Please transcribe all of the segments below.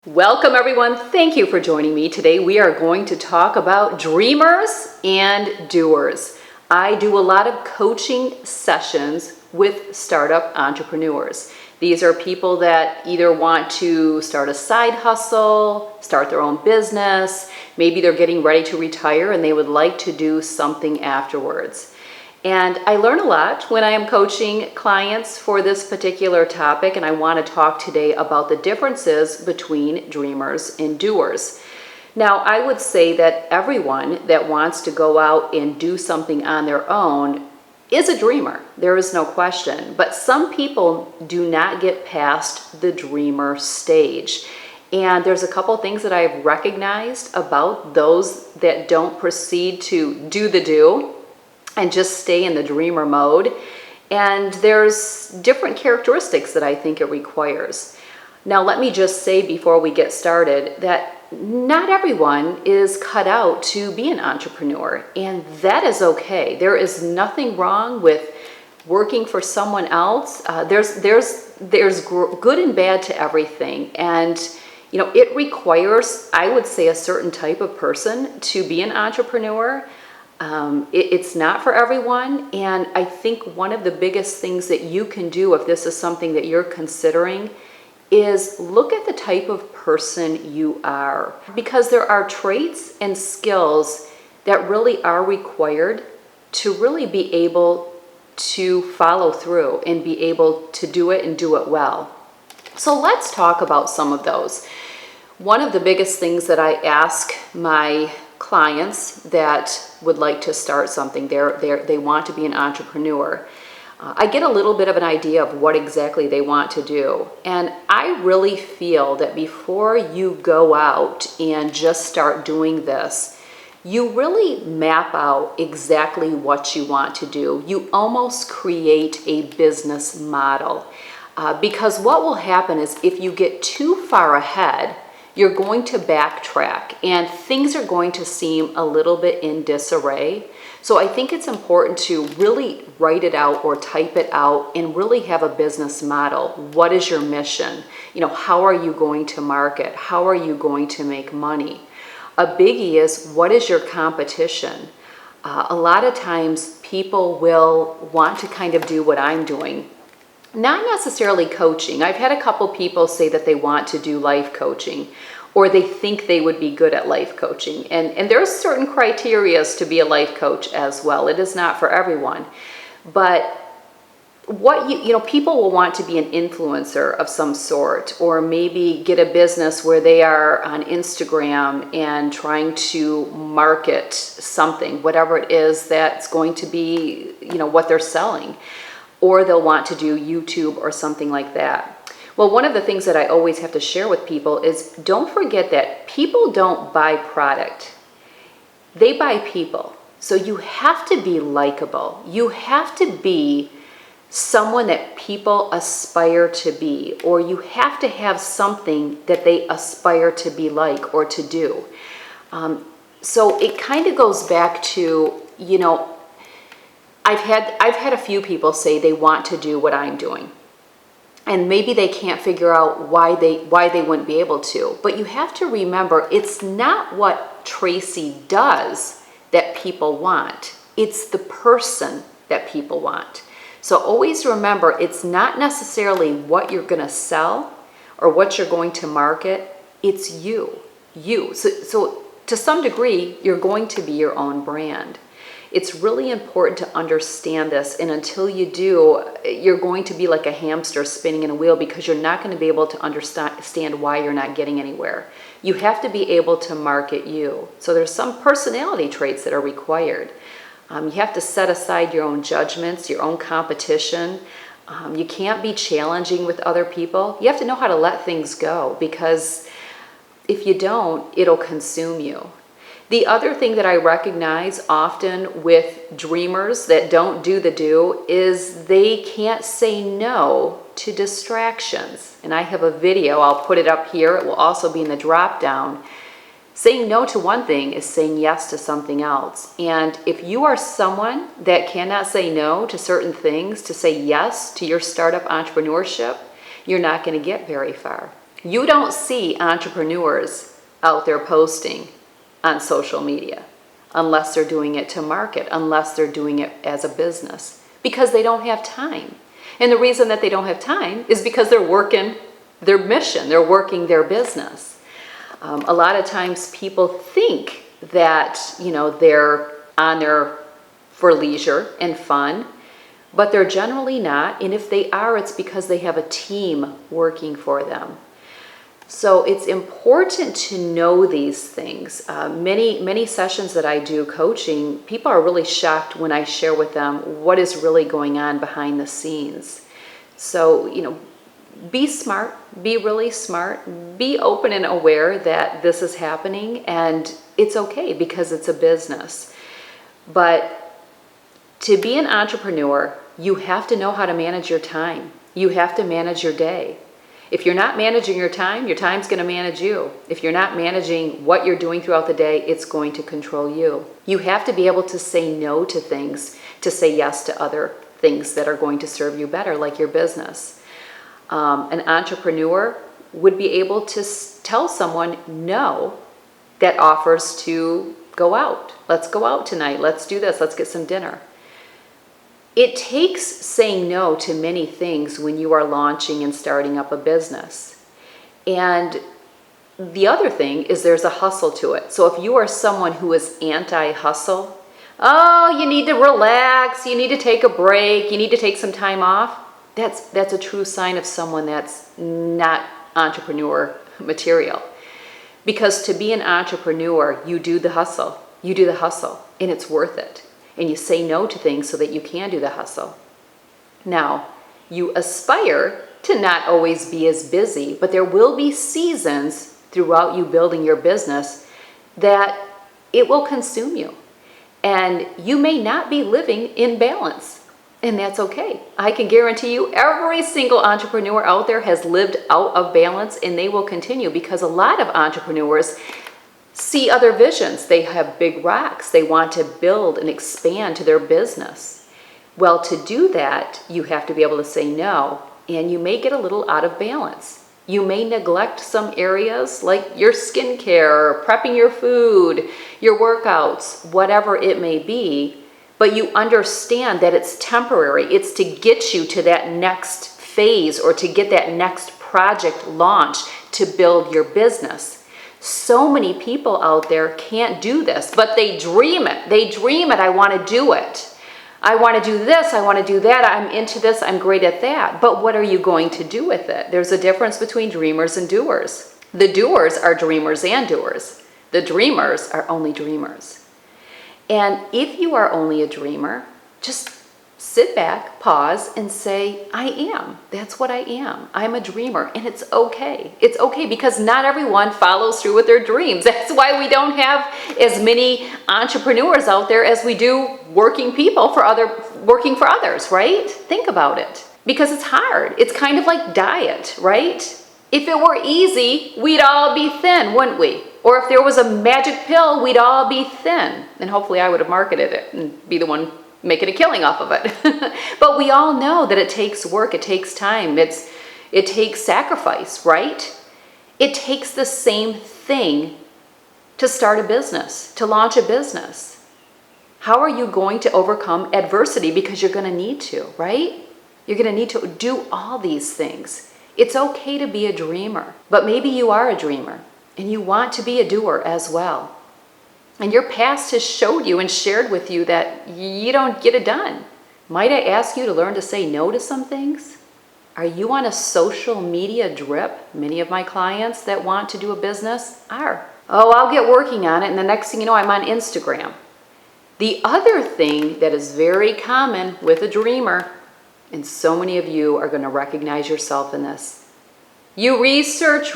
Welcome everyone. Thank you for joining me. Today we are going to talk about dreamers and doers. I do a lot of coaching sessions with startup entrepreneurs. These are people that either want to start a side hustle, start their own business, maybe they're getting ready to retire and they would like to do something afterwards. And I learn a lot when I am coaching clients for this particular topic, and I want to talk today about the differences between dreamers and doers. Now, I would say that everyone that wants to go out and do something on their own is a dreamer. There is no question. But some people do not get past the dreamer stage. And there's a couple things that I've recognized about those that don't proceed to do the do and just stay in the dreamer mode. And there's different characteristics that I think it requires. Now, let me just say before we get started that not everyone is cut out to be an entrepreneur, and that is okay. There is nothing wrong with working for someone else. There's good and bad to everything. And it requires, I would say, a certain type of person to be an entrepreneur. It's not for everyone, and I think one of the biggest things that you can do if this is something that you're considering is look at the type of person you are, because there are traits and skills that really are required to really be able to follow through and be able to do it and do it well. So let's talk about some of those. One of the biggest things that I ask my clients that would like to start something, they want to be an entrepreneur. I get a little bit of an idea of what exactly they want to do. And I really feel that before you go out and just start doing this, you really map out exactly what you want to do. You almost create a business model. Because what will happen is if you get too far ahead, you're going to backtrack and things are going to seem a little bit in disarray. So I think it's important to really write it out or type it out and really have a business model. What is your mission? How are you going to market? How are you going to make money? A biggie is, what is your competition? A lot of times people will want to kind of do what I'm doing. Not necessarily coaching. I've had a couple people say that they want to do life coaching, or they think they would be good at life coaching. And there's certain criteria to be a life coach as well. It is not for everyone. But what people will want to be an influencer of some sort, or maybe get a business where they are on Instagram and trying to market something, whatever it is that's going to be, what they're selling. Or they'll want to do YouTube or something like that. Well, one of the things that I always have to share with people is don't forget that people don't buy product. They buy people. So you have to be likable. You have to be someone that people aspire to be, or you have to have something that they aspire to be like or to do. So it kind of goes back to, I've had a few people say they want to do what I'm doing, and maybe they can't figure out why they wouldn't be able to. But you have to remember, it's not what Tracy does that people want. It's the person that people want. So always remember, it's not necessarily what you're going to sell or what you're going to market. It's you. So to some degree, you're going to be your own brand. It's really important to understand this, and until you do, you're going to be like a hamster spinning in a wheel, because you're not going to be able to understand why you're not getting anywhere. You have to be able to market you. So there's some personality traits that are required. You have to set aside your own judgments, your own competition. You can't be challenging with other people. You have to know how to let things go, because if you don't, it'll consume you. The other thing that I recognize often with dreamers that don't do the do is they can't say no to distractions. And I have a video, I'll put it up here. It will also be in the drop down. Saying no to one thing is saying yes to something else. And if you are someone that cannot say no to certain things, to say yes to your startup entrepreneurship, you're not going to get very far. You don't see entrepreneurs out there posting on social media unless they're doing it to market, unless they're doing it as a business, because they don't have time. And the reason that they don't have time is because they're working their mission, they're working their business. A lot of times people think that, they're on there for leisure and fun, but they're generally not. And if they are, it's because they have a team working for them. So it's important to know these things. Many sessions that I do coaching, people are really shocked when I share with them what is really going on behind the scenes. So, be smart, be really smart, be open and aware that this is happening, and it's okay because it's a business. But to be an entrepreneur, you have to know how to manage your time. You have to manage your day. If you're not managing your time's going to manage you. If you're not managing what you're doing throughout the day, it's going to control you. You have to be able to say no to things, to say yes to other things that are going to serve you better, like your business. An entrepreneur would be able to tell someone no that offers to go out. Let's go out tonight. Let's do this. Let's get some dinner. It takes saying no to many things when you are launching and starting up a business. And the other thing is there's a hustle to it. So if you are someone who is anti-hustle, you need to relax, you need to take a break, you need to take some time off, that's a true sign of someone that's not entrepreneur material. Because to be an entrepreneur, you do the hustle. You do the hustle, and it's worth it. And you say no to things so that you can do the hustle. Now, you aspire to not always be as busy, but there will be seasons throughout you building your business that it will consume you. And you may not be living in balance. And that's okay. I can guarantee you every single entrepreneur out there has lived out of balance, and they will continue, because a lot of entrepreneurs see other visions. They have big rocks. They want to build and expand to their business. Well, to do that, you have to be able to say no, and you may get a little out of balance. You may neglect some areas like your skincare, prepping your food, your workouts, whatever it may be, but you understand that it's temporary. It's to get you to that next phase or to get that next project launched to build your business. So many people out there can't do this, but they dream it. They dream it. I want to do it. I want to do this. I want to do that. I'm into this. I'm great at that. But what are you going to do with it? There's a difference between dreamers and doers. The doers are dreamers and doers. The dreamers are only dreamers. And if you are only a dreamer, just sit back, pause, and say, I am. That's what I am. I'm a dreamer, and it's okay. It's okay, because not everyone follows through with their dreams. That's why we don't have as many entrepreneurs out there as we do working for others, right? Think about it. Because it's hard. It's kind of like diet, right? If it were easy, we'd all be thin, wouldn't we? Or if there was a magic pill, we'd all be thin. And hopefully I would have marketed it and be the one making a killing off of it. But we all know that it takes work, it takes time, it takes sacrifice, right? It takes the same thing to start a business, to launch a business. How are you going to overcome adversity? Because you're going to need to, right? You're going to need to do all these things. It's okay to be a dreamer, but maybe you are a dreamer and you want to be a doer as well. And your past has showed you and shared with you that you don't get it done. Might I ask you to learn to say no to some things? Are you on a social media drip? Many of my clients that want to do a business are. Oh, I'll get working on it, and the next thing you know, I'm on Instagram. The other thing that is very common with a dreamer, and so many of you are going to recognize yourself in this. You research.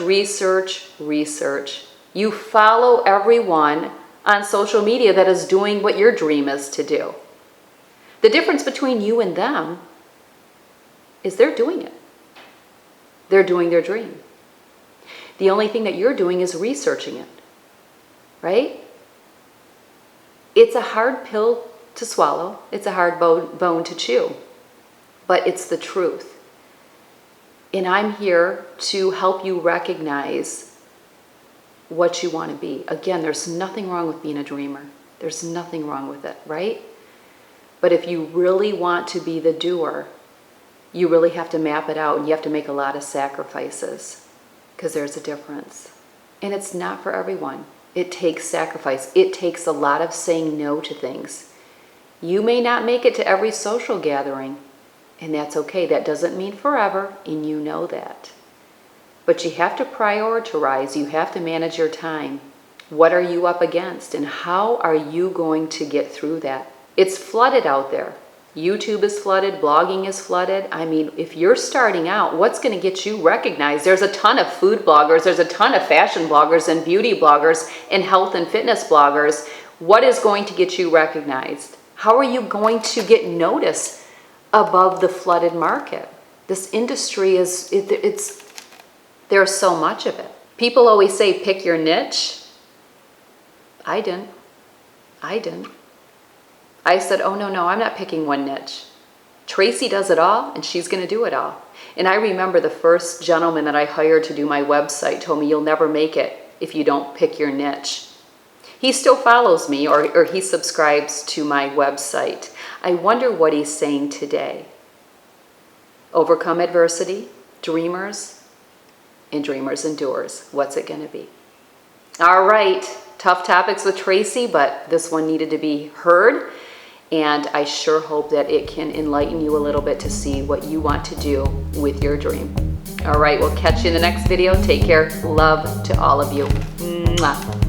You follow everyone on social media that is doing what your dream is to do. The difference between you and them is they're doing it. They're doing their dream. The only thing that you're doing is researching it, right? It's a hard pill to swallow. It's a hard bone to chew, but it's the truth. And I'm here to help you recognize what you want to be. Again, there's nothing wrong with being a dreamer. There's nothing wrong with it, right? But if you really want to be the doer, you really have to map it out, and you have to make a lot of sacrifices, because there's a difference. And it's not for everyone. It takes sacrifice. It takes a lot of saying no to things. You may not make it to every social gathering, and that's okay. That doesn't mean forever, and you know that. But you have to prioritize. You have to manage your time. What are you up against, and how are you going to get through that? It's flooded out there. YouTube is flooded, blogging is flooded. I mean, if you're starting out, what's going to get you recognized? There's a ton of food bloggers, there's a ton of fashion bloggers and beauty bloggers and health and fitness bloggers. What is going to get you recognized? How are you going to get noticed above the flooded market? This industry there's so much of it. People always say, pick your niche. I didn't. I said, oh, no, I'm not picking one niche. Tracy does it all, and she's going to do it all. And I remember the first gentleman that I hired to do my website told me, you'll never make it if you don't pick your niche. He still follows me, or he subscribes to my website. I wonder what he's saying today. Overcome adversity, dreamers, and dreamers and doers. What's it going to be? All right, tough topics with Tracy, but this one needed to be heard. And I sure hope that it can enlighten you a little bit to see what you want to do with your dream. All right, we'll catch you in the next video. Take care. Love to all of you. Mwah.